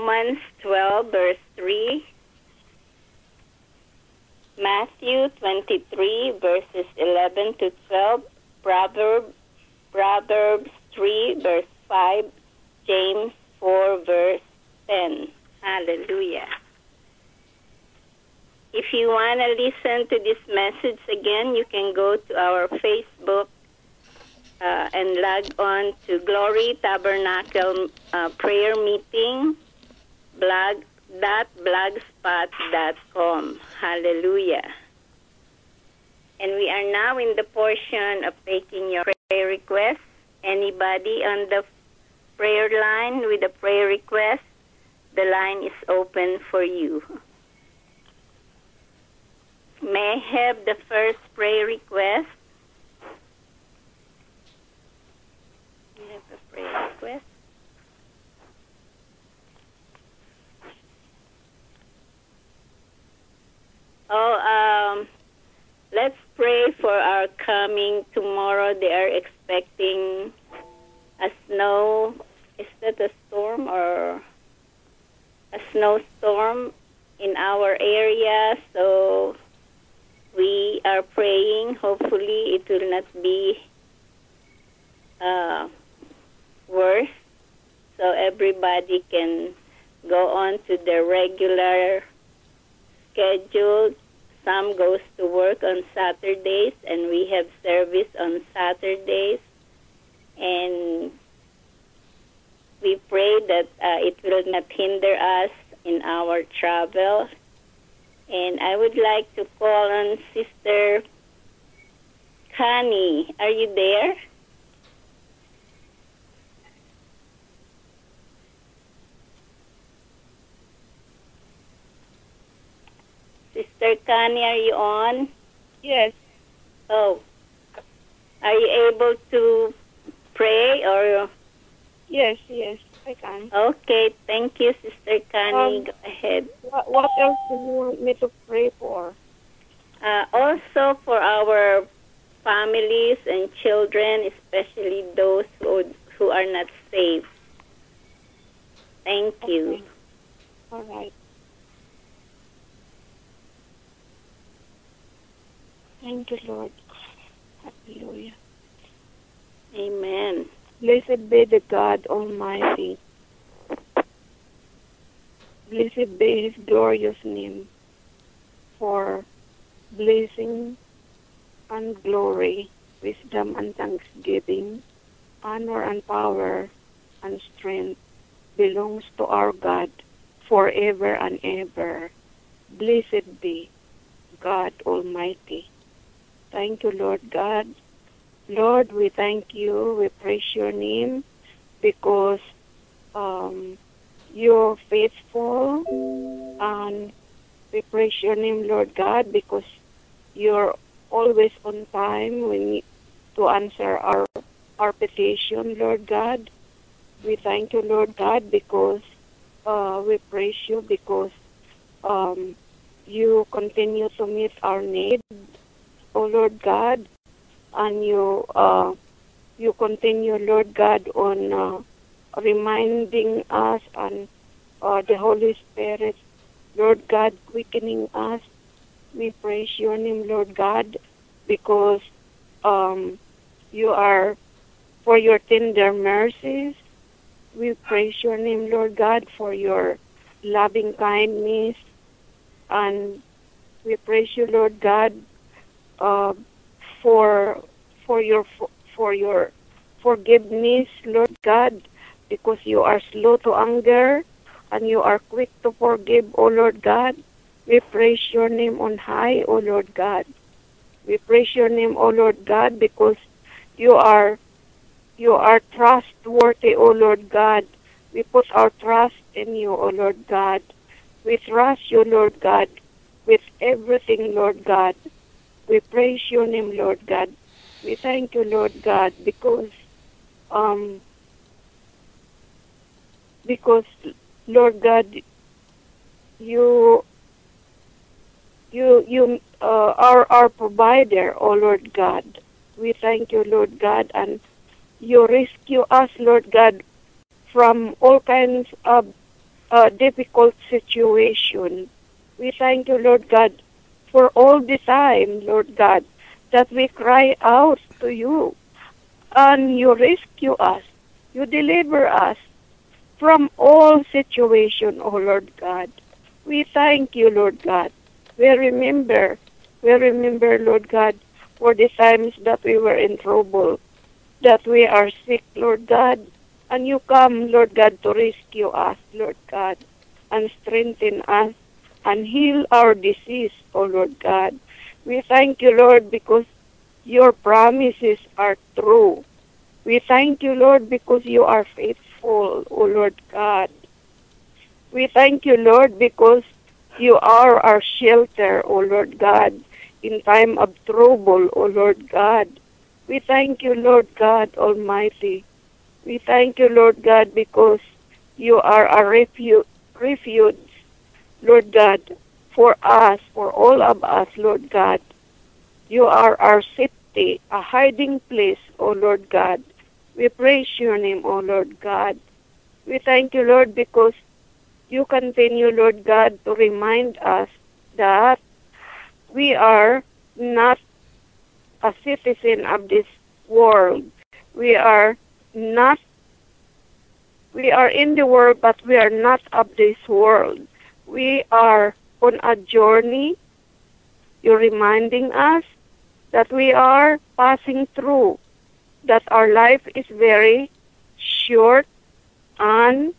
Romans 12, verse 3. Matthew 23, verses 11 to 12. Proverbs 3, verse 5. James 4, verse 10. Hallelujah. If you want to listen to this message again, you can go to our Facebook and log on to Glory Tabernacle Prayer Meeting blog.blogspot.com. Hallelujah. And we are now in the portion of taking your prayer requests. Anybody on the prayer line with a prayer request, the line is open for you. May I have the first prayer request? You have a prayer request? Let's pray for our coming tomorrow. They are expecting a snow. Is that a storm or a snowstorm in our area? So we are praying. Hopefully it will not be worse. So everybody can go on to their regular schedule. Some goes to work on Saturdays, and we have service on Saturdays. And we pray that it will not hinder us in our travel. And I would like to call on Sister Connie. Are you there? Sister Connie, are you on? Yes. Oh. Are you able to pray or? Yes, I can. Okay, thank you, Sister Connie. Go ahead. What else do you want me to pray for? Also for our families and children, especially those who are not safe. Thank you. Okay. All right. Thank you, Lord. Hallelujah. Amen. Blessed be the God Almighty. Blessed be His glorious name for blessing and glory, wisdom and thanksgiving, honor and power and strength belongs to our God forever and ever. Blessed be God Almighty. Thank you, Lord God. Lord, we thank you. We praise your name because you're faithful, and we praise your name, Lord God, because you're always on time to answer our petition, Lord God. We thank you, Lord God, because we praise you because you continue to meet our needs, oh Lord God, and you continue, Lord God, on reminding us, and the Holy Spirit, Lord God, quickening us. We praise your name, Lord God, because you are for your tender mercies. We praise your name, Lord God, for your loving kindness, and we praise you, Lord God, for your forgiveness, Lord God, because you are slow to anger and you are quick to forgive, O Lord God. We praise your name on high, O Lord God. We praise your name, O Lord God, because you are trustworthy, O Lord God. We put our trust in you, O Lord God. We trust you, Lord God, with everything, Lord God. We praise your name, Lord God. We thank you, Lord God, because Lord God, you are our provider, oh Lord God. We thank you, Lord God, and you rescue us, Lord God, from all kinds of difficult situation. We thank you, Lord God, for all the time, Lord God, that we cry out to you and you rescue us. You deliver us from all situation, O Lord God. We thank you, Lord God. We remember, Lord God, for the times that we were in trouble, that we are sick, Lord God, and you come, Lord God, to rescue us, Lord God, and strengthen us and heal our disease, O Lord God. We thank you, Lord, because your promises are true. We thank you, Lord, because you are faithful, O Lord God. We thank you, Lord, because you are our shelter, O Lord God, in time of trouble, O Lord God. We thank you, Lord God Almighty. We thank you, Lord God, because you are a refuge, Lord God, for us, for all of us, Lord God. You are our safety, a hiding place, O Lord God. We praise your name, O Lord God. We thank you, Lord, because you continue, Lord God, to remind us that we are not a citizen of this world. We are in the world, but we are not of this world. We are on a journey. You're reminding us that we are passing through, that our life is very short, and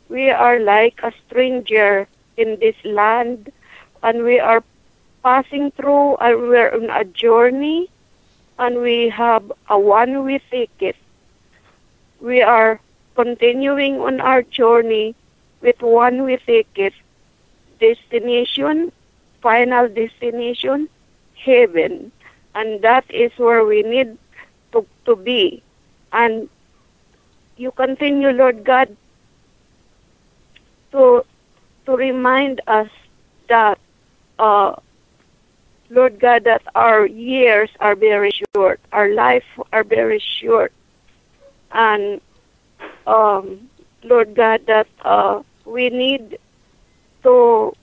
we are like a stranger in this land, and we are passing through, and we're on a journey, and we have a one-way ticket. We are continuing on our journey with one-way ticket, destination, final destination, heaven. And that is where we need to be. And you continue, Lord God, to remind us that, Lord God, that our years are very short, our life are very short. And, Lord God, that we need to,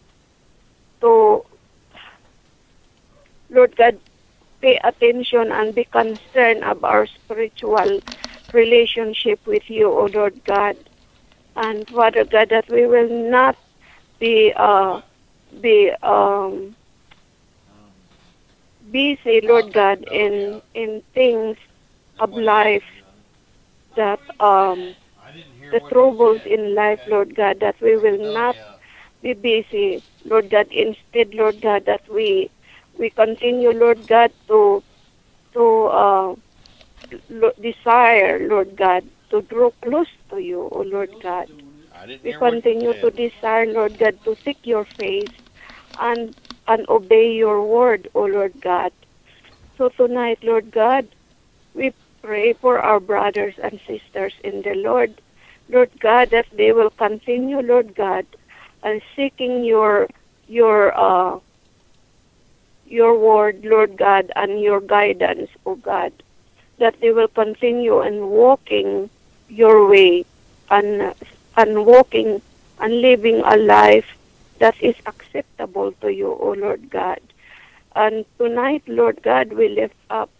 Lord God, pay attention and be concerned of our spiritual relationship with you, O Lord God. And Father God, that we will not be busy, Lord God, in things of life, that the troubles in life, Lord God, that we will not be busy, Lord God. Instead, Lord God, that we continue, Lord God, to desire, Lord God, to draw close to you, O Lord God. We continue to desire, Lord God, to seek your face and obey your word, O Lord God. So tonight, Lord God, we pray for our brothers and sisters in the Lord, Lord God, that they will continue, Lord God, and seeking your word, Lord God, and your guidance, O God, that they will continue and walking your way and walking and living a life that is acceptable to you, O Lord God. And tonight, Lord God, we lift up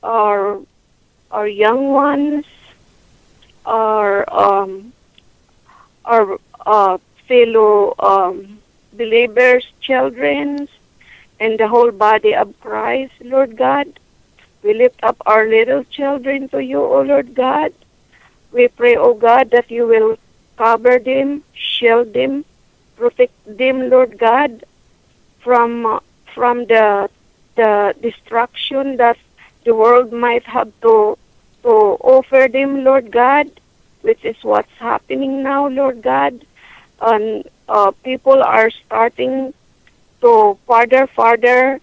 our young ones, our fellow believers, children, and the whole body of Christ, Lord God. We lift up our little children to you, O Lord God. We pray, O God, that you will cover them, shield them, protect them, Lord God, from the destruction that the world might have to offer them, Lord God, which is what's happening now, Lord God. And people are starting to farther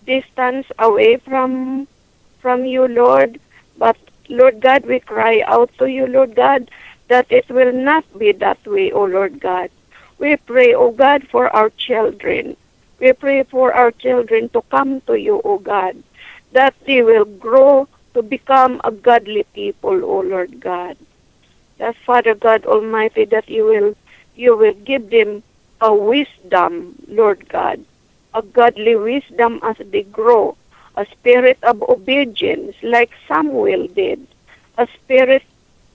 distance away from you, Lord. But, Lord God, we cry out to you, Lord God, that it will not be that way, O Lord God. We pray, O God, for our children. We pray for our children to come to you, O God, that they will grow to become a godly people, O Lord God. that Father God Almighty, that you will give them a wisdom, Lord God, a godly wisdom as they grow, a spirit of obedience like Samuel did, a spirit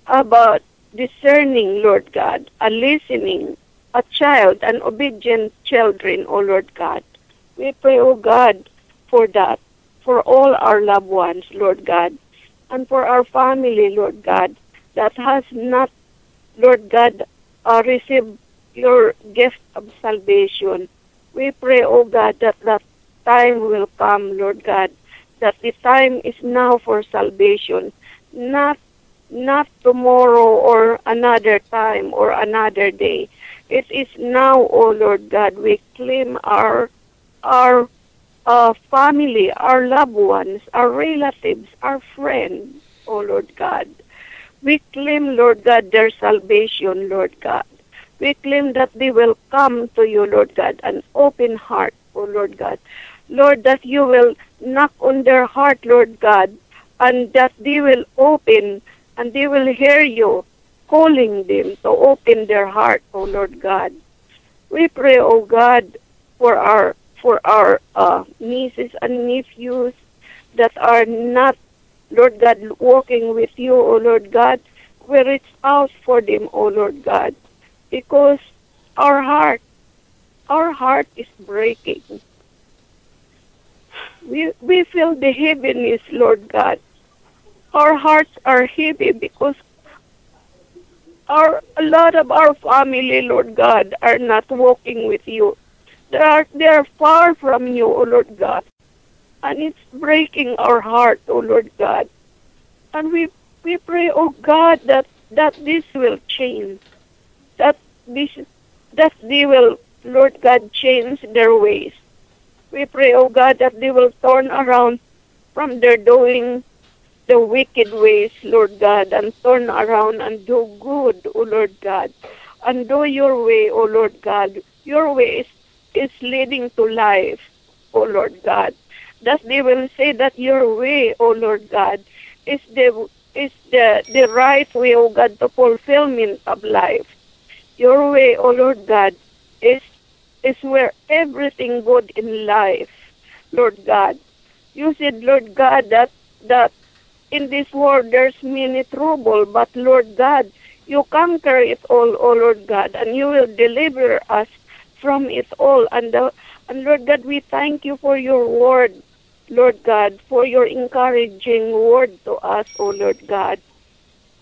about discerning, Lord God, a listening, a child, an obedient children, O Lord God. We pray, O God, for that, for all our loved ones, Lord God, and for our family, Lord God, that has not, Lord God, received your gift of salvation. We pray, O God, that that time will come, Lord God, that the time is now for salvation, not tomorrow or another time or another day. It is now, O Lord God. We claim our family, our loved ones, our relatives, our friends, O Lord God. We claim, Lord God, their salvation, Lord God. We claim that they will come to you, Lord God, an open heart, O Lord God. Lord, that you will knock on their heart, Lord God, and that they will open and they will hear you calling them to open their heart, O Lord God. We pray, O God, for our nieces and nephews that are not, Lord God, walking with you, O Lord God. We reach out for them, O Lord God, because our heart is breaking. We feel the heaviness, Lord God. Our hearts are heavy because a lot of our family, Lord God, are not walking with you. They are far from you, O Lord God. And it's breaking our heart, O Lord God. And we pray, O God, that this will change. That they will, Lord God, change their ways. We pray, O God, that they will turn around from their doing the wicked ways, Lord God, and turn around and do good, O Lord God, and do your way, O Lord God. Your way is leading to life, O Lord God. That they will say that your way, O Lord God, is the right way, O God, to fulfillment of life. Your way, O Lord God, is where everything good in life, Lord God. You said, Lord God, that in this world there's many trouble, but Lord God, you conquer it all, O Lord God, and you will deliver us from it all. And Lord God, we thank you for your word, Lord God, for your encouraging word to us, O Lord God.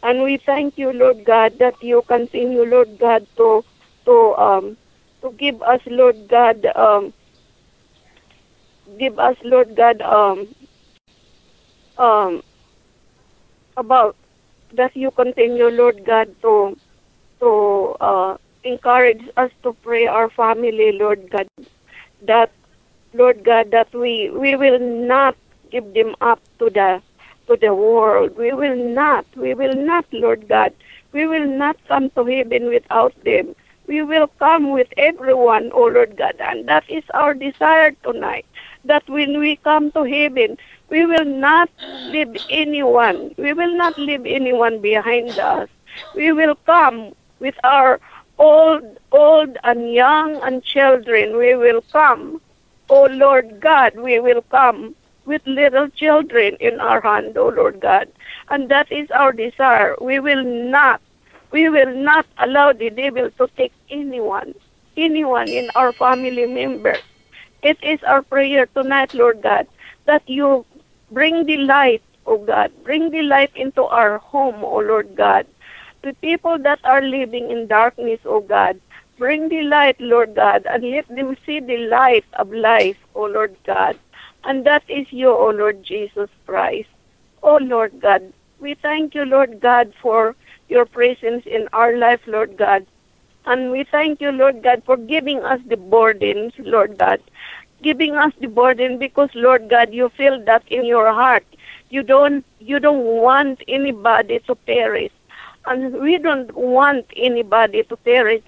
And we thank you, Lord God, that you continue, Lord God, to give us, Lord God, about that you continue, Lord God, to encourage us to pray our family, Lord God, that, Lord God, that we will not give them up to the world. We will not, Lord God. We will not come to heaven without them. We will come with everyone, O Lord God, and that is our desire tonight, that when we come to heaven, we will not leave anyone. We will not leave anyone behind us. We will come with our old and young and children. We will come, O Lord God, we will come with little children in our hand, O Lord God. And that is our desire. We will not allow the devil to take anyone in our family members. It is our prayer tonight, Lord God, that you bring the light, O God, bring the light into our home, O Lord God. The people that are living in darkness, O God, bring the light, Lord God, and let them see the light of life, O Lord God. And that is you, O Lord Jesus Christ. O Lord God, we thank you, Lord God, for your presence in our life, Lord God. And we thank you, Lord God, for giving us the burdens, Lord God. Giving us the burden because, Lord God, you feel that in your heart. You don't want anybody to perish. And we don't want anybody to perish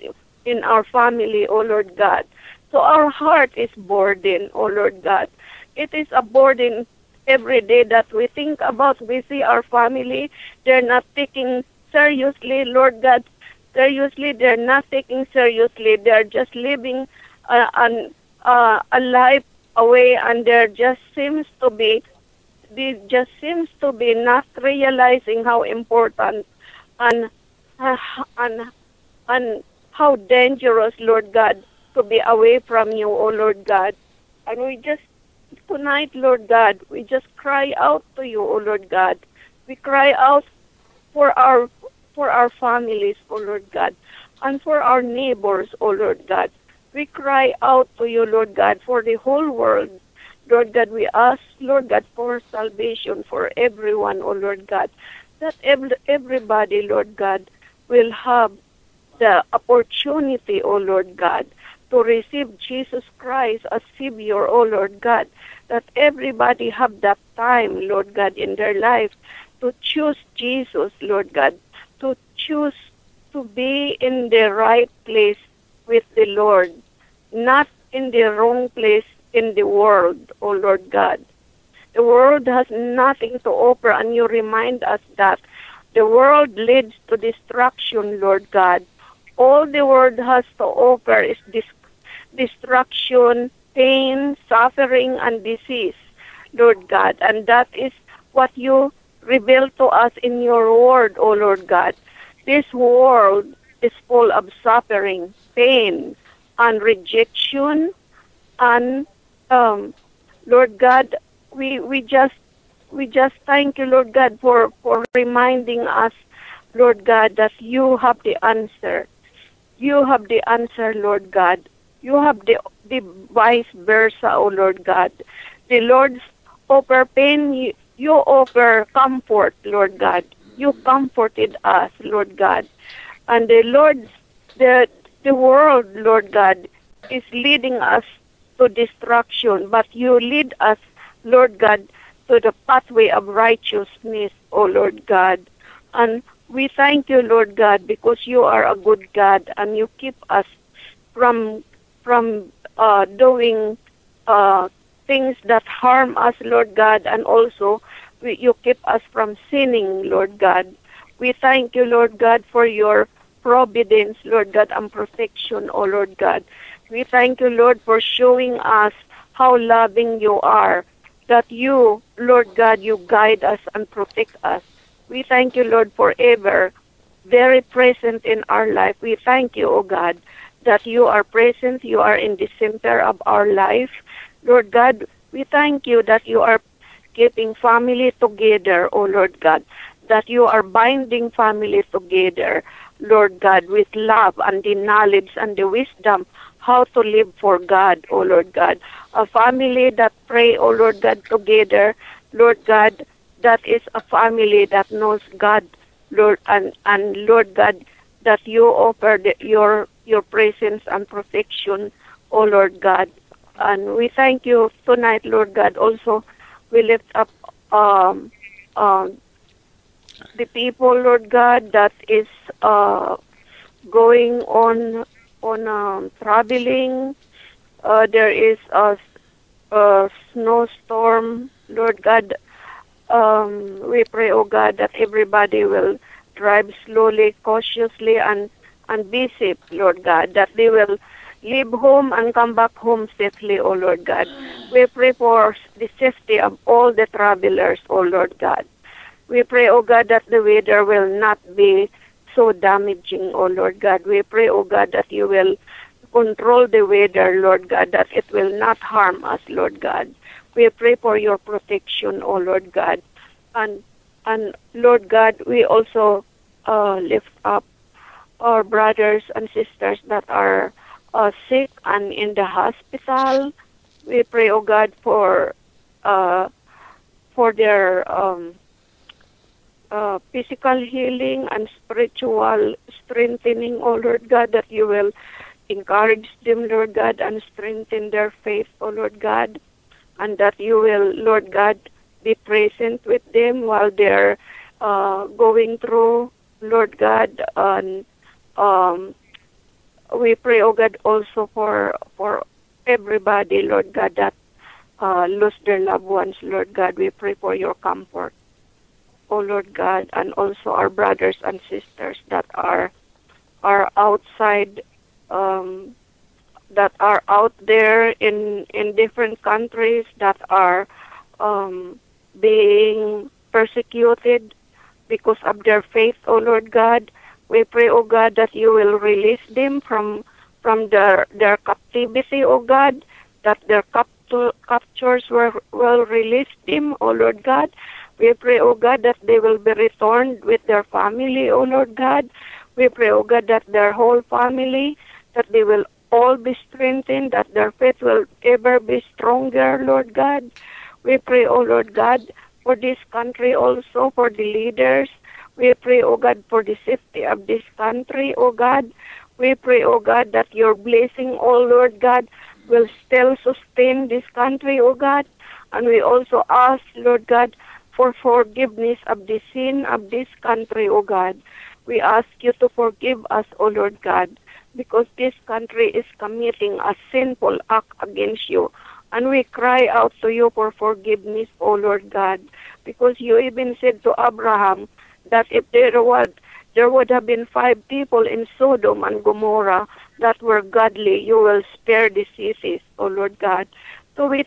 in our family, O Lord God. So our heart is burdened, O Lord God. It is a burden every day that we think about. We see our family, they're not taking seriously, Lord God. Seriously, they're not taking seriously. They're just living a life away, and they just seems to be not realizing how important and uh, and and how dangerous, Lord God, to be away from you, oh Lord God. And we just tonight, Lord God, we just cry out to you, oh Lord God. We cry out for our families, oh Lord God, and for our neighbors, oh Lord God. We cry out to you, Lord God, for the whole world. Lord God, we ask, Lord God, for salvation for everyone, oh Lord God, that everybody, Lord God, will have the opportunity, oh Lord God, to receive Jesus Christ as Savior, oh Lord God, that everybody have that time, Lord God, in their life to choose Jesus, Lord God, to choose to be in the right place with the Lord, not in the wrong place in the world, oh Lord God. The world has nothing to offer, and you remind us that the world leads to destruction, Lord God. All the world has to offer is destruction, pain, suffering, and disease, Lord God. And that is what you reveal to us in your word, O Lord God. This world is full of suffering, pain, and rejection. And Lord God, we just thank you, Lord God, for reminding us, Lord God, that you have the answer. You have the answer, Lord God. You have the vice versa, O Lord God. The Lord's offer pain, you offer comfort, Lord God. You comforted us, Lord God. And the world, Lord God, is leading us to destruction, but you lead us, Lord God, to the pathway of righteousness, O Lord God. And we thank you, Lord God, because you are a good God, and you keep us from doing things that harm us, Lord God, and also you keep us from sinning, Lord God. We thank you, Lord God, for your providence, Lord God, and protection, O Lord God. We thank you, Lord, for showing us how loving you are, that you, Lord God, you guide us and protect us. We thank you, Lord, forever, very present in our life. We thank you, O God, that you are present, you are in the center of our life. Lord God, we thank you that you are keeping family together, O Lord God, that you are binding family together, Lord God, with love and the knowledge and the wisdom how to live for God, O Lord God. A family that pray, O Lord God, together, Lord God, that is a family that knows God, Lord, and Lord God, that you offer your presence and protection, O Lord God. And we thank you tonight, Lord God. Also, we lift up the people, Lord God, that is going on traveling. There is a snowstorm, Lord God. We pray, oh God, that everybody will drive slowly, cautiously, and be safe, Lord God, that they will leave home and come back home safely, oh Lord God. We pray for the safety of all the travelers, oh Lord God. We pray, oh God, that the weather will not be so damaging, oh Lord God. We pray, oh God, that you will control the weather, Lord God, that it will not harm us, Lord God. We pray for your protection, oh Lord God. And Lord God, we also lift up our brothers and sisters that are sick and in the hospital. We pray, oh God, for their physical healing and spiritual strengthening, oh Lord God, that you will encourage them, Lord God, and strengthen their faith, oh Lord God, and that you will, Lord God, be present with them while they're going through, Lord God. And we pray, oh God, also for everybody, Lord God, that lost their loved ones, Lord God. We pray for your comfort. O Lord God, and also our brothers and sisters that are outside, that are out there in different countries that are being persecuted because of their faith, O Lord God. We pray, O God, that you will release them from their captivity, O God, that their captures will release them, O Lord God. We pray, O God, that they will be returned with their family, O Lord God. We pray, O God, that their whole family, that they will all be strengthened, that their faith will ever be stronger, Lord God. We pray, O Lord God, for this country also, for the leaders. We pray, O God, for the safety of this country, O God. We pray, O God, that your blessing, O Lord God, will still sustain this country, O God. And we also ask, Lord God, for forgiveness of the sin of this country, O God. We ask you to forgive us, O Lord God, because this country is committing a sinful act against you. And we cry out to you for forgiveness, O Lord God, because you even said to Abraham that if there would have been 5 people in Sodom and Gomorrah that were godly, you will spare the cities, O Lord God. So we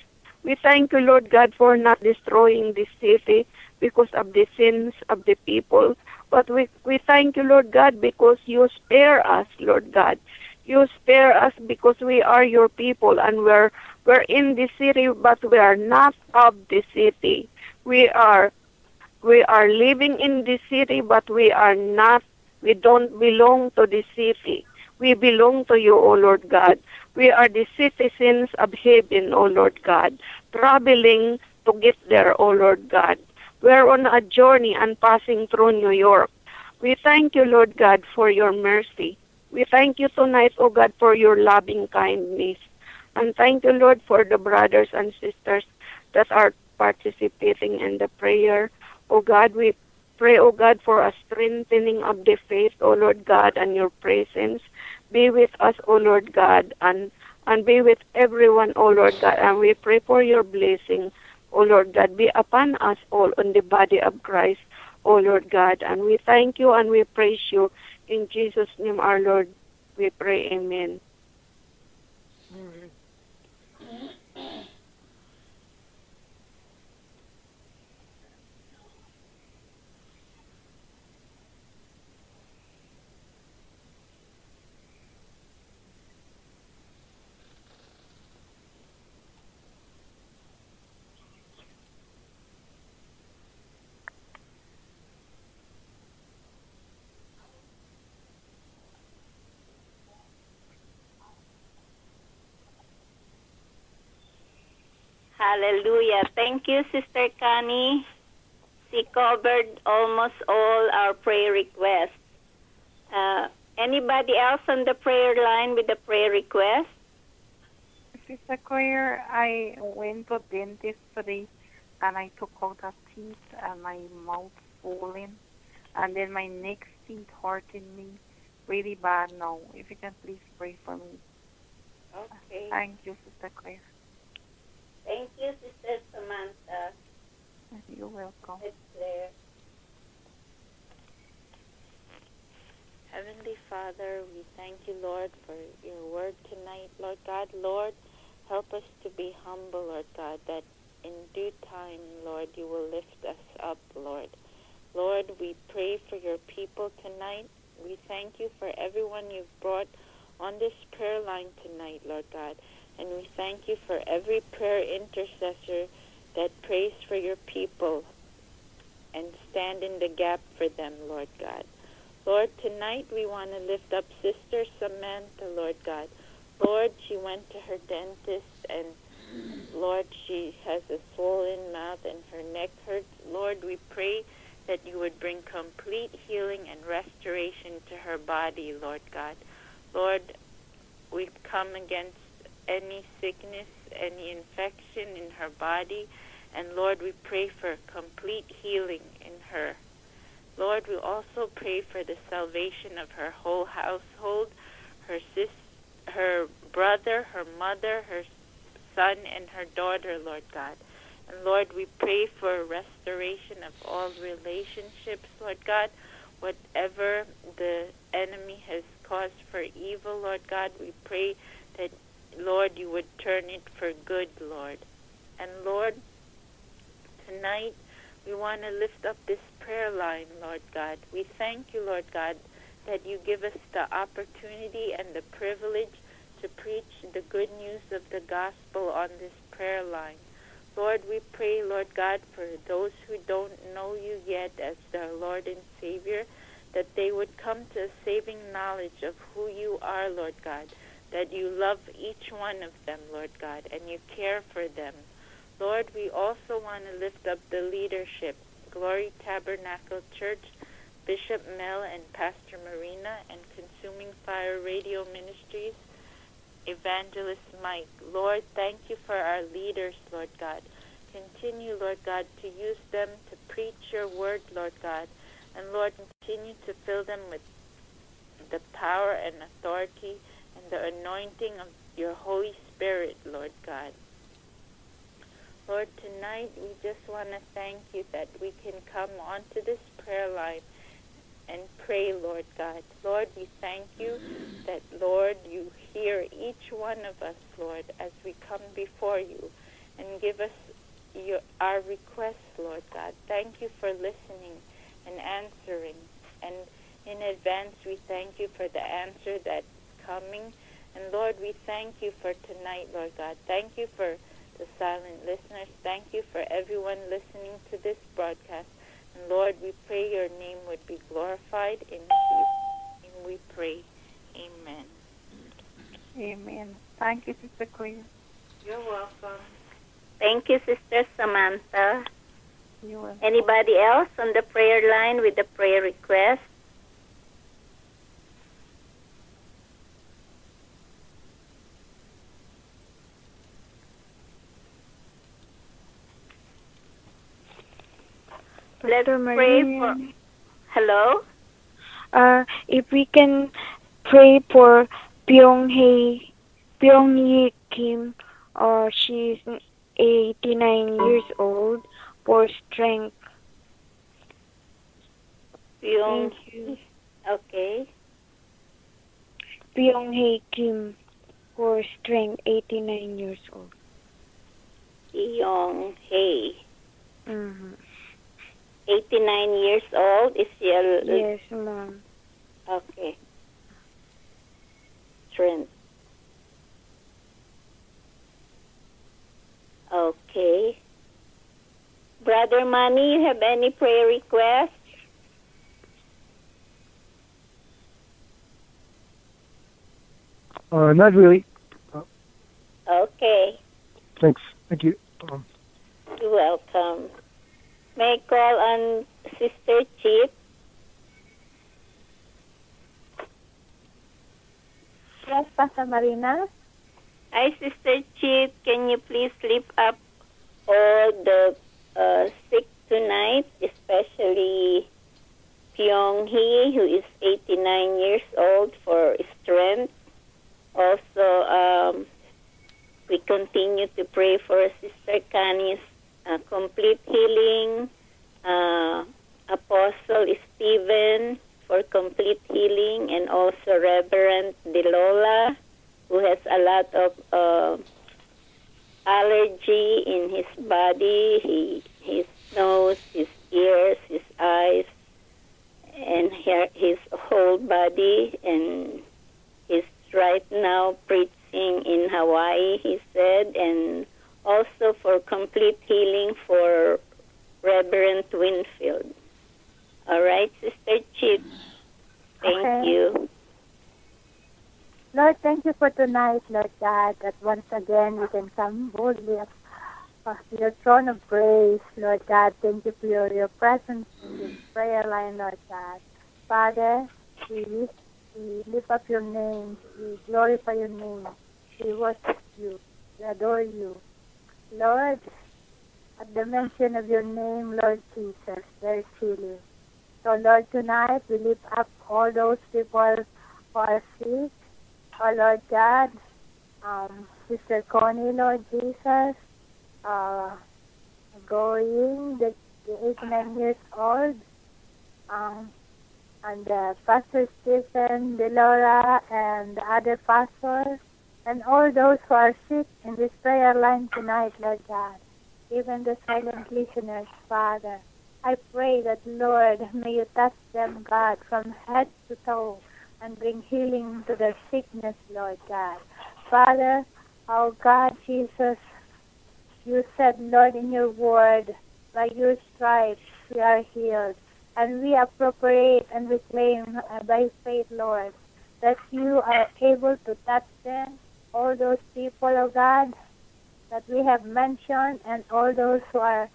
thank you, Lord God, for not destroying this city because of the sins of the people. But we thank you, Lord God, because you spare us, Lord God. You spare us because we are your people and we're in the city, but we are not of the city. We are living in the city, but we don't belong to the city. We belong to you, O Lord God. We are the citizens of heaven, O Lord God, traveling to get there, O Lord God. We're on a journey and passing through New York. We thank you, Lord God, for your mercy. We thank you tonight, O God, for your loving kindness. And thank you, Lord, for the brothers and sisters that are participating in the prayer. O God, we pray, O God, for a strengthening of the faith, O Lord God, and your presence. Be with us, O Lord God, and be with everyone, O Lord God. And we pray for your blessing, O Lord God. Be upon us all on the body of Christ, O Lord God. And we thank you and we praise you. In Jesus' name, our Lord, we pray. Amen. Hallelujah. Thank you, Sister Connie. She covered almost all our prayer requests. Anybody else on the prayer line with a prayer request? Sister Claire, I went to dentist today and I took out a teeth and my mouth swollen and then my next teeth hurting me really bad now. If you can please pray for me. Okay. Thank you, Sister Claire. Thank you, Sister Samantha. You're welcome. It's there. Heavenly Father, we thank you, Lord, for your word tonight, Lord God. Lord, help us to be humble, Lord God, that in due time, Lord, you will lift us up, Lord. Lord, we pray for your people tonight. We thank you for everyone you've brought on this prayer line tonight, Lord God. And we thank you for every prayer intercessor that prays for your people and stand in the gap for them, Lord God. Lord, tonight we want to lift up Sister Samantha, Lord God. Lord, she went to her dentist and, Lord, she has a swollen mouth and her neck hurts. Lord, we pray that you would bring complete healing and restoration to her body, Lord God. Lord, we come against any sickness, any infection in her body, and Lord, we pray for complete healing in her. Lord, we also pray for the salvation of her whole household, her brother, her mother, her son, and her daughter, Lord God. And Lord, we pray for restoration of all relationships, Lord God. Whatever the enemy has caused for evil, Lord God, we pray that, Lord, you would turn it for good, Lord. And Lord, tonight we want to lift up this prayer line, Lord God. We thank you, Lord God, that you give us the opportunity and the privilege to preach the good news of the gospel on this prayer line. Lord, we pray, Lord God, for those who don't know you yet as their Lord and Savior, that they would come to a saving knowledge of who you are, Lord God, that you love each one of them, Lord God, and you care for them. Lord, we also want to lift up the leadership, Glory Tabernacle Church, Bishop Mel and Pastor Marina, and Consuming Fire Radio Ministries, Evangelist Mike. Lord, thank you for our leaders, Lord God. Continue, Lord God, to use them to preach your word, Lord God. And Lord, continue to fill them with the power and authority and the anointing of your Holy Spirit, Lord God. Lord, tonight we just want to thank you that we can come onto this prayer line and pray, Lord God. Lord, we thank you that, Lord, you hear each one of us, Lord, as we come before you and give us our requests, Lord God. Thank you for listening and answering. And in advance, we thank you for the answer that's coming. And Lord, we thank you for tonight, Lord God. Thank you for the silent listeners. Thank you for everyone listening to this broadcast. And Lord, we pray your name would be glorified. In Jesus' name we pray. Amen. Amen. Thank you, Sister Claire. You're welcome. Thank you, Sister Samantha. You're welcome. Anybody else on the prayer line with a prayer request? Let's pray for... Hello? If we can pray for Pyong-hee Kim, she's 89 years old, for strength. Thank you. Okay. Pyong-hee Kim, for strength, 89 years old. Pyong-hee. Mm-hmm. 89 years old. Is she a... Yes, Mom. Okay. Strength. Okay. Brother Manny, you have any prayer requests? Not really. Okay. Thanks. Thank you. You're welcome. May I call on Sister Chip? Yes, Pastor Marina. Hi, Sister Chip. Can you please lift up all the sick tonight, especially Pyong-hee, who is 89 years old, for strength. Also, we continue to pray for Sister Connie's complete healing, Apostle Stephen for complete healing, and also Reverend Delola, who has a lot of allergy in his body, his nose, his ears, his eyes, and his whole body. And he's right now preaching in Hawaii, he said, and also for complete healing for Reverend Winfield. All right, Sister Chip. Thank you. Lord, thank you for tonight, Lord God, that once again we can come boldly up to your throne of grace, Lord God. Thank you for your presence in this prayer line, Lord God. Father, we lift up your name. We glorify your name. We worship you. We adore you. Lord, at the mention of your name, Lord Jesus, there is healing. So, Lord, tonight we lift up all those people who are sick. Oh, Lord God, Sister Connie, Lord Jesus, going, the 89 years old, and Pastor Stephen, Delora, and the other pastors, and all those who are sick in this prayer line tonight, Lord God, even the silent listeners, Father. I pray that, Lord, may you touch them, God, from head to toe and bring healing to their sickness, Lord God. Father, oh God, Jesus, you said, Lord, in your word, by your stripes we are healed. And we appropriate and we claim by faith, Lord, that you are able to touch them, all those people, oh God, that we have mentioned, and all those who are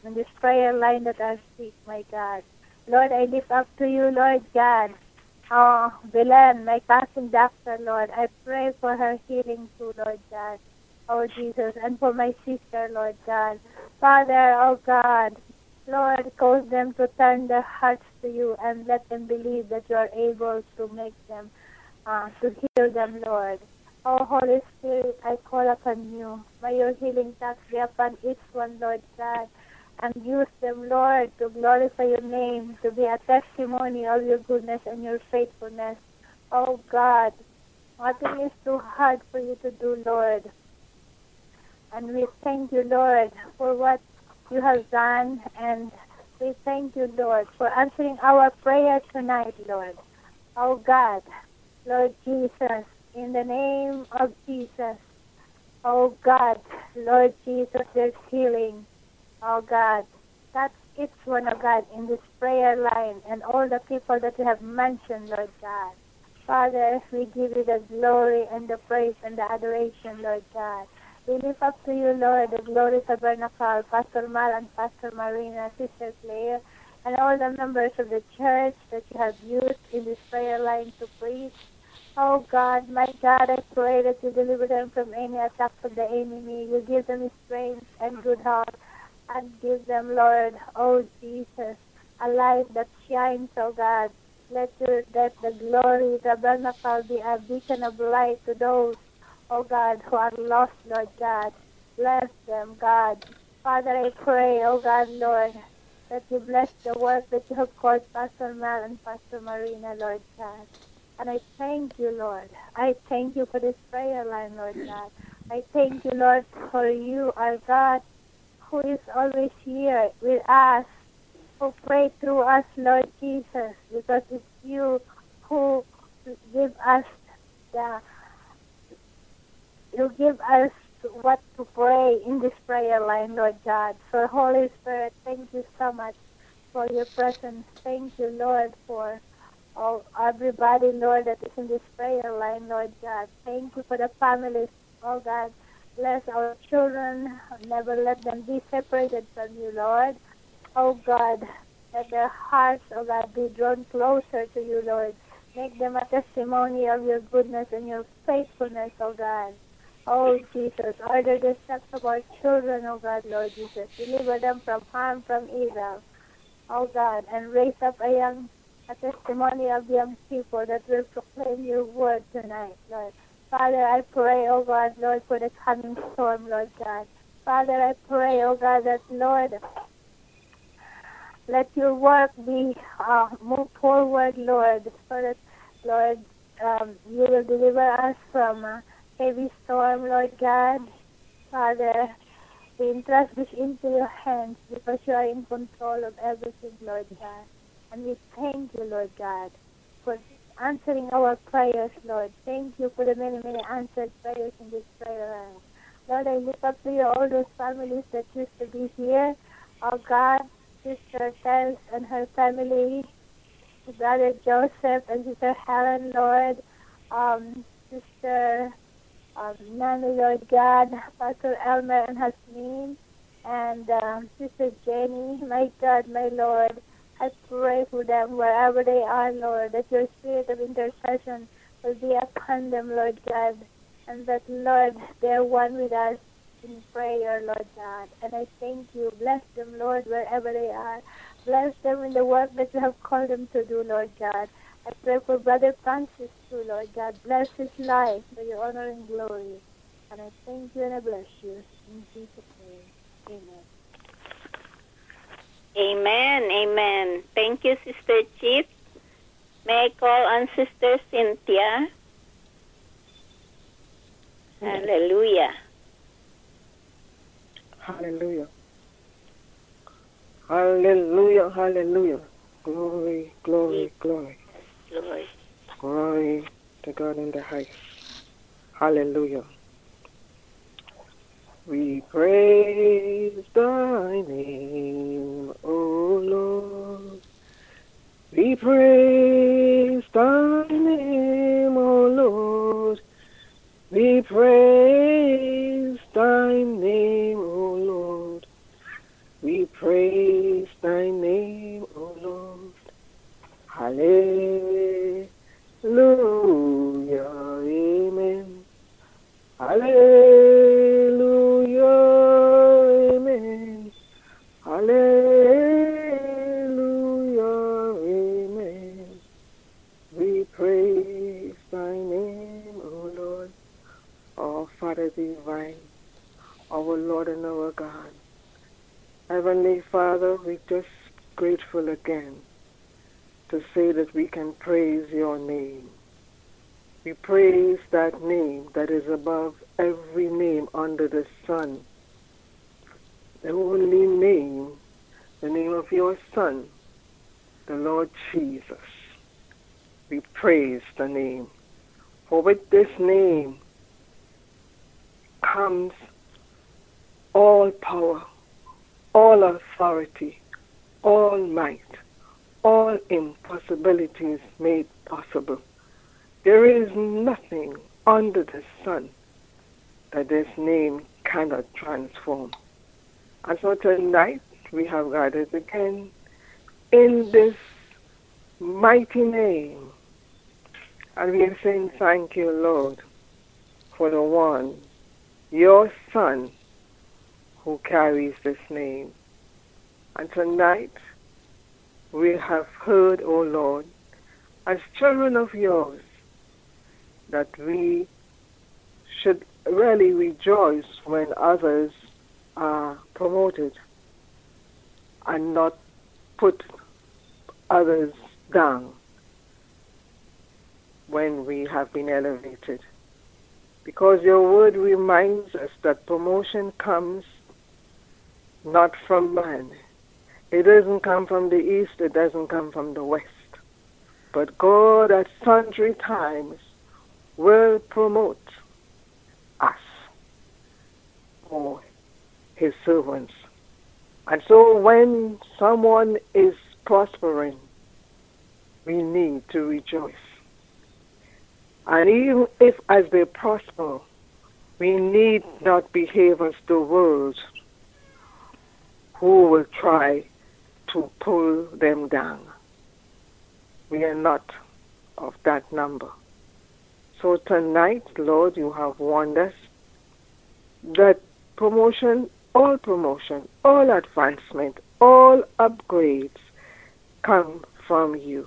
in this prayer line that are sick, my God. Lord, I lift up to you, Lord God, Belen, my cousin doctor, Lord. I pray for her healing too, Lord God. Oh, Jesus, and for my sister, Lord God. Father, oh God, Lord, cause them to turn their hearts to you and let them believe that you are able to make them, to heal them, Lord. Oh, Holy Spirit, I call upon you. May your healing touch be upon each one, Lord God, and use them, Lord, to glorify your name, to be a testimony of your goodness and your faithfulness. Oh, God, nothing is too hard for you to do, Lord. And we thank you, Lord, for what you have done, and we thank you, Lord, for answering our prayer tonight, Lord. Oh, God, Lord Jesus, in the name of Jesus, oh, God, Lord Jesus, there's healing. Oh, God, that's each one, oh, God, in this prayer line and all the people that you have mentioned, Lord God. Father, we give you the glory and the praise and the adoration, Lord God. We lift up to you, Lord, the Glory Tabernacle, Pastor Mal and Pastor Marina, Sister Claire, and all the members of the church that you have used in this prayer line to preach. Oh, God, my God, I pray that you deliver them from any attack of the enemy. You give them strength and good health, and give them, Lord, oh, Jesus, a light that shines, oh, God. Let the Glory Tabernacle be a beacon of light to those, oh, God, who are lost, Lord God. Bless them, God. Father, I pray, oh, God, Lord, that you bless the work that you have called Pastor Mal and Pastor Marina, Lord God. And I thank you, Lord. I thank you for this prayer line, Lord God. I thank you, Lord, for you, our God, who is always here with us, who pray through us, Lord Jesus, because it's you who give us what to pray in this prayer line, Lord God. So, Holy Spirit, thank you so much for your presence. Thank you, Lord, for everybody, Lord, that is in this prayer line, Lord God. Thank you for the families, oh God. Bless our children. Never let them be separated from you, Lord. Oh God, let their hearts, oh God, be drawn closer to you, Lord. Make them a testimony of your goodness and your faithfulness, oh God. Oh Jesus, order the steps of our children, oh God, Lord Jesus. Deliver them from harm, from evil, oh God, and raise up a testimony of young people that will proclaim your word tonight, Lord. Father, I pray, oh God, Lord, for the coming storm, Lord God. Father, I pray, oh God, that, Lord, let your work be move forward, Lord, so that, Lord, you will deliver us from a heavy storm, Lord God. Father, we entrust this into your hands because you are in control of everything, Lord God. And we thank you, Lord God, for answering our prayers, Lord. Thank you for the many, many answered prayers in this prayer line. Lord, I lift up to you all those families that used to be here. Oh God, Sister Tess and her family, Brother Joseph and Sister Helen, Lord, Sister Nani, Lord God, Pastor Elmer and Hasmin, and Sister Jenny, my God, my Lord. I pray for them wherever they are, Lord, that your spirit of intercession will be upon them, Lord God, and that, Lord, they're one with us in prayer, Lord God. And I thank you. Bless them, Lord, wherever they are. Bless them in the work that you have called them to do, Lord God. I pray for Brother Francis too, Lord God. Bless his life for your honor and glory. And I thank you and I bless you. In Jesus' name, amen. Amen. Amen. Thank you, Sister Chief. May I call on Sister Cynthia? Hallelujah. Hallelujah. Hallelujah. Hallelujah. Glory, glory, glory. Lord. Glory to God in the highest. Hallelujah. We praise thy name, O Lord. We praise thy name, O Lord. We praise thy name, O Lord. We praise thy name, O Lord. Hallelujah. Amen. Hallelujah. Amen. Hallelujah. Amen. We praise thy name, O Lord, our Father divine, our Lord and our God. Heavenly Father, we're just grateful again to say that we can praise your name. We praise that name that is above every name under the sun. The only name, the name of your Son, the Lord Jesus. We praise the name. For with this name comes all power, all authority, all might, all impossibilities made possible. There is nothing under the sun that this name cannot transform. And so tonight we have gathered again in this mighty name. And we are saying thank you, Lord, for the one, your Son, who carries this name. And tonight we have heard, O Lord, as children of yours, that we should really rejoice when others are promoted and not put others down when we have been elevated. Because your word reminds us that promotion comes not from man. It doesn't come from the east, it doesn't come from the west. But God at sundry times will promote us for his servants. And so when someone is prospering, we need to rejoice. And even if as they prosper, we need not behave as the world who will try to pull them down. We are not of that number. So tonight, Lord, you have warned us that promotion, all advancement, all upgrades come from you.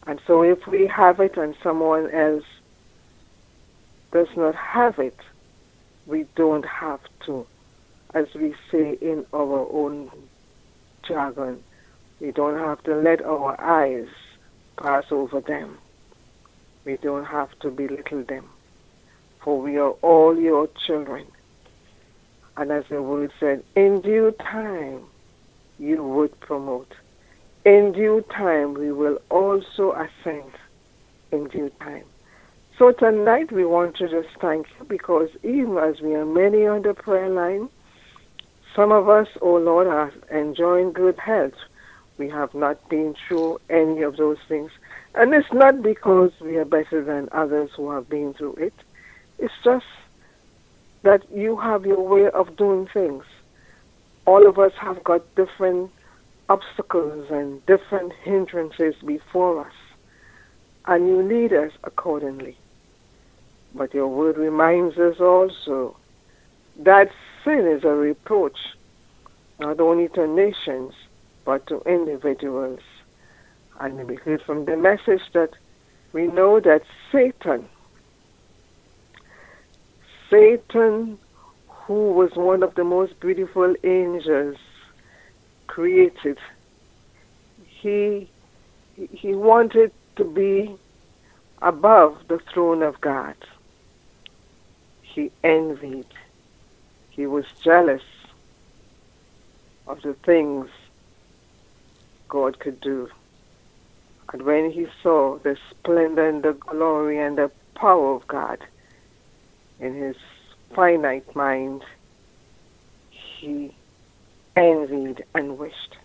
And so if we have it and someone else does not have it, we don't have to, as we say in our own jargon, we don't have to let our eyes pass over them. We don't have to belittle them, for we are all your children. And as the word said, in due time you would promote. In due time we will also ascend in due time. So tonight we want to just thank you, because even as we are many on the prayer line, some of us, oh Lord, are enjoying good health. We have not been through any of those things. And it's not because we are better than others who have been through it. It's just that you have your way of doing things. All of us have got different obstacles and different hindrances before us. And you lead us accordingly. But your word reminds us also that sin is a reproach, not only to nations, but to individuals. And we heard from the message that we know that Satan, who was one of the most beautiful angels created, he wanted to be above the throne of God. He envied. He was jealous of the things God could do. And when he saw the splendor and the glory and the power of God in his finite mind, he envied and wished.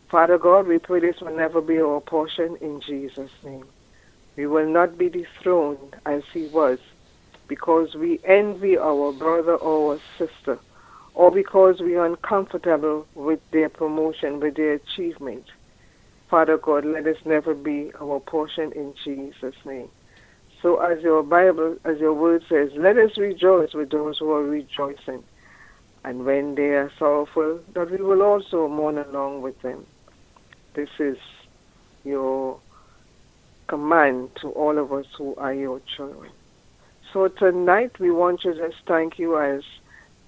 Father God, we pray this will never be our portion in Jesus' name. We will not be dethroned as he was because we envy our brother or our sister, or because we are uncomfortable with their promotion, with their achievement. Father God, let this never be our portion in Jesus' name. So as your Bible, as your word says, let us rejoice with those who are rejoicing. And when they are sorrowful, that we will also mourn along with them. This is your command to all of us who are your children. So tonight we want to just thank you as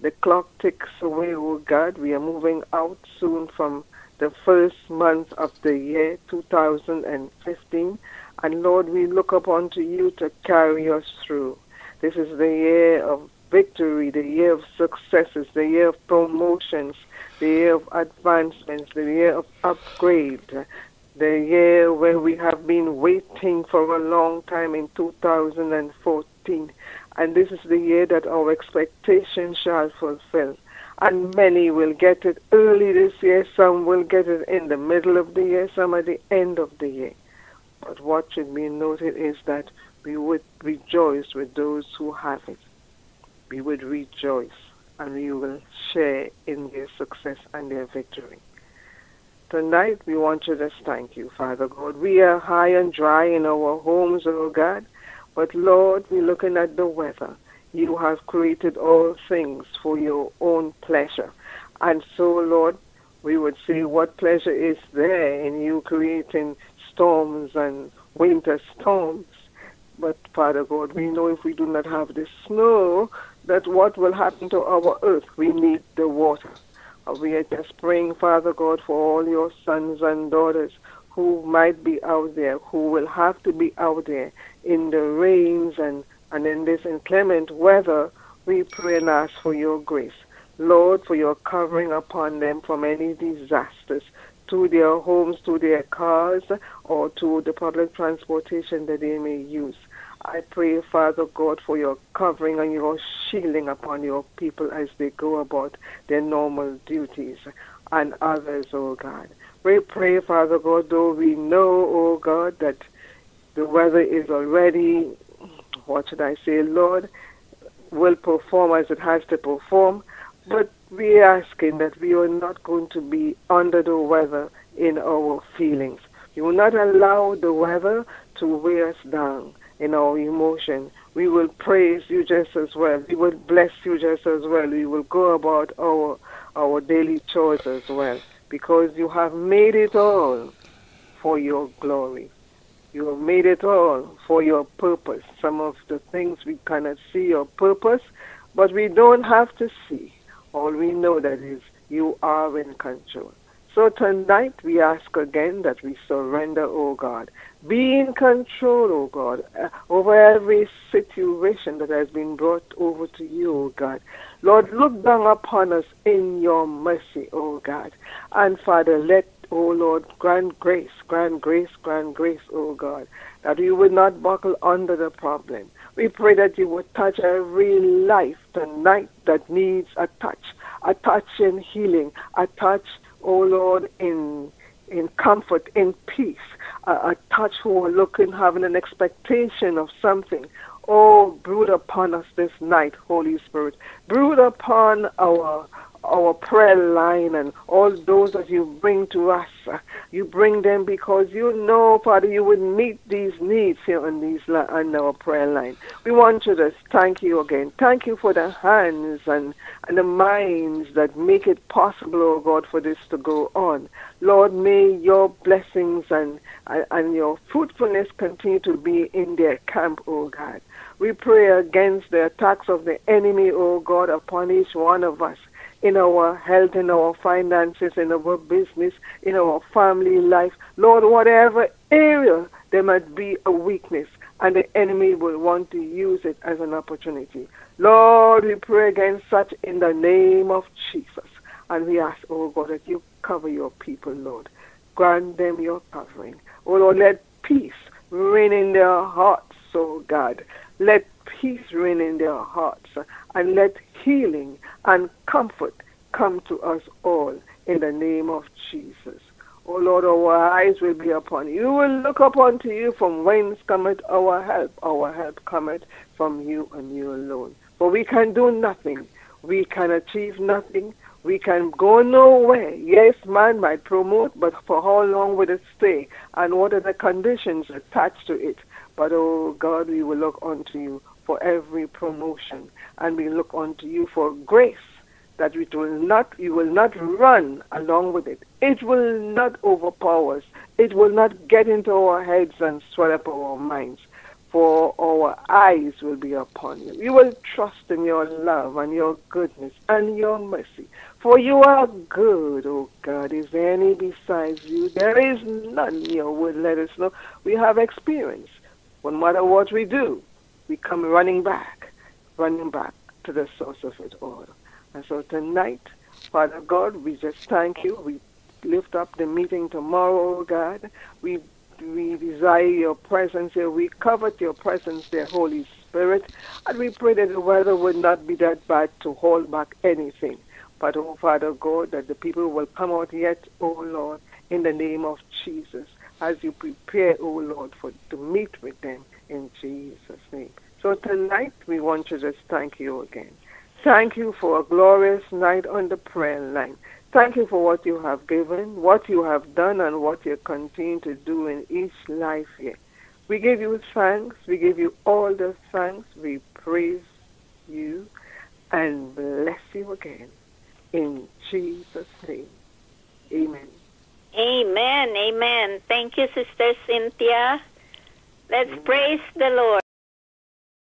the clock ticks away, oh God. We are moving out soon from the first month of the year 2015. And Lord, we look upon to you to carry us through. This is the year of victory, the year of successes, the year of promotions, the year of advancements, the year of upgrade, the year where we have been waiting for a long time in 2014. And this is the year that our expectations shall fulfill. And many will get it early this year, some will get it in the middle of the year, some at the end of the year. But what should be noted is that we would rejoice with those who have it. We would rejoice and we will share in their success and their victory. Tonight we want to just thank you, Father God. We are high and dry in our homes, oh God, but Lord, we're looking at the weather. You have created all things for your own pleasure. And so, Lord, we would say what pleasure is there in you creating storms and winter storms. But, Father God, we know if we do not have the snow, that what will happen to our earth? We need the water. We are just praying, Father God, for all your sons and daughters who might be out there, who will have to be out there in the rains and in this inclement weather. We pray and ask for your grace. Lord, for your covering upon them from any disasters, to their homes, to their cars, or to the public transportation that they may use. I pray, Father God, for your covering and your shielding upon your people as they go about their normal duties and others, oh God. We pray, Father God, though we know, oh God, that the weather is already, what should I say, Lord, will perform as it has to perform, but we are asking that we are not going to be under the weather in our feelings. We will not allow the weather to weigh us down in our emotion. We will praise you just as well. We will bless you just as well. We will go about our daily chores as well, because you have made it all for your glory. You have made it all for your purpose. Some of the things we cannot see your purpose, but we don't have to see. All we know that is you are in control. So tonight we ask again that we surrender, oh God. Be in control, oh God, over every situation that has been brought over to you, oh God. Lord, look down upon us in your mercy, oh God. And Father, let, oh Lord, grant grace, oh God, that we would not buckle under the problem. We pray that you would touch every life tonight that needs a touch in healing, a touch, oh Lord, in comfort, in peace, a touch who are looking, having an expectation of something. Oh, brood upon us this night, Holy Spirit. Brood upon our prayer line and all those that you bring to us. You bring them because you know, Father, you would meet these needs here on our prayer line. We want to just thank you again. Thank you for the hands and the minds that make it possible, oh God, for this to go on. Lord, may your blessings and your fruitfulness continue to be in their camp, oh God. We pray against the attacks of the enemy, oh God, upon each one of us. in our health, in our finances, in our business, in our family life. Lord, whatever area there might be a weakness, and the enemy will want to use it as an opportunity. Lord, we pray against such in the name of Jesus. And we ask, oh God, that you cover your people, Lord. Grant them your covering. Oh Lord, let peace reign in their hearts, oh God. Let peace reign in their hearts, and let healing and comfort come to us all in the name of Jesus. O Lord, our eyes will be upon you. We will look up unto you, from whence cometh our help. Our help cometh from you and you alone. For we can do nothing. We can achieve nothing. We can go nowhere. Yes, man might promote, but for how long will it stay? And what are the conditions attached to it? But, oh God, we will look unto you for every promotion. And we look unto you for grace, that you will not run along with it. It will not overpower us. It will not get into our heads and swell up our minds. For our eyes will be upon you. You will trust in your love and your goodness and your mercy. For you are good, O God. Is there any besides you? There is none. Your word let us know. We have experience. No matter what we do, we come running back to the source of it all. And so tonight, Father God, we just thank you. We lift up the meeting tomorrow, O God. We desire your presence here. We covet your presence there, Holy Spirit. And we pray that the weather would not be that bad to hold back anything. But, oh, Father God, that the people will come out yet, oh, Lord, in the name of Jesus, as you prepare, oh, Lord, to meet with them in Jesus' name. So tonight, we want to just thank you again. Thank you for a glorious night on the prayer line. Thank you for what you have given, what you have done, and what you continue to do in each life here. We give you thanks. We give you all the thanks. We praise you and bless you again. In Jesus' name, amen. Amen, amen. Thank you, Sister Cynthia. Let's praise the Lord.